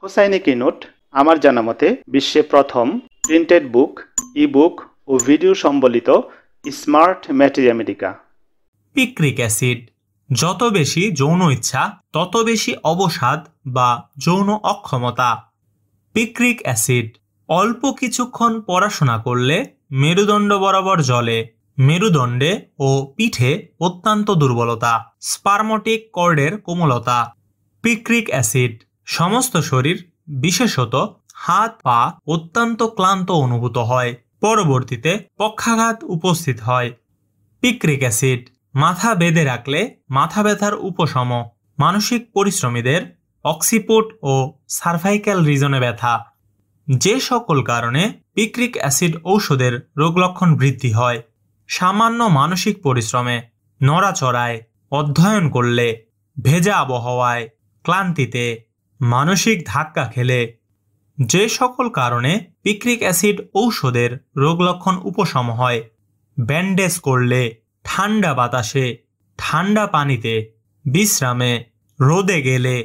হোসাইনিকি note আমার জানা মতে বিশ্বে প্রথম প্রিন্টেড বুক, ই-বুক ও ভিডিও সম্বলিত smart materia medica. Picric acid যত বেশি যৌন ইচ্ছা তত বেশি অবসাদ বা যৌন অক্ষমতা। পিক্রিক অ্যাসিড অল্প কিছুক্ষণ পড়াশোনা করলে মেরুদণ্ড বরাবর জ্বলে, মেরুদণ্ডে ও পিঠে অত্যন্ত দুর্বলতা, স্পারমটিক কর্ডের কোমলতা। পিক্রিক অ্যাসিড সমস্ত শরীর বিশেষত হাত পা অত্যন্ত ক্লান্ত অনুভূত হয়, পরবর্তীতে পক্ষাঘাত উপস্থিত হয়। পিক্রিক অ্যাসিড মাথা বেঁধে রাখলে মাথা ব্যথার উপশম, মানসিক পরিশ্রমীদের অক্সিপুট ও সার্ভাইক্যাল রিজনে ব্যথা। যে সকল কারণে পিক্রিক অ্যাসিড ঔষধের রোগলক্ষণ বৃদ্ধি হয়: সামান্য মানসিক পরিশ্রমে, নড়াচড়ায়, অধ্যয়ন করলে, ভেজা আবহাওয়ায়, ক্লান্তিতে, মানসিক ধাক্কা খেলে। যে সকল কারণে পিক্রিক অ্যাসিড ঔষধের রোগলক্ষণ উপশম হয়: ব্যান্ডেজ করলে, ঠান্ডা বাতাসে, ঠান্ডা পানিতে, বিশ্রামে, রোদে গেলে,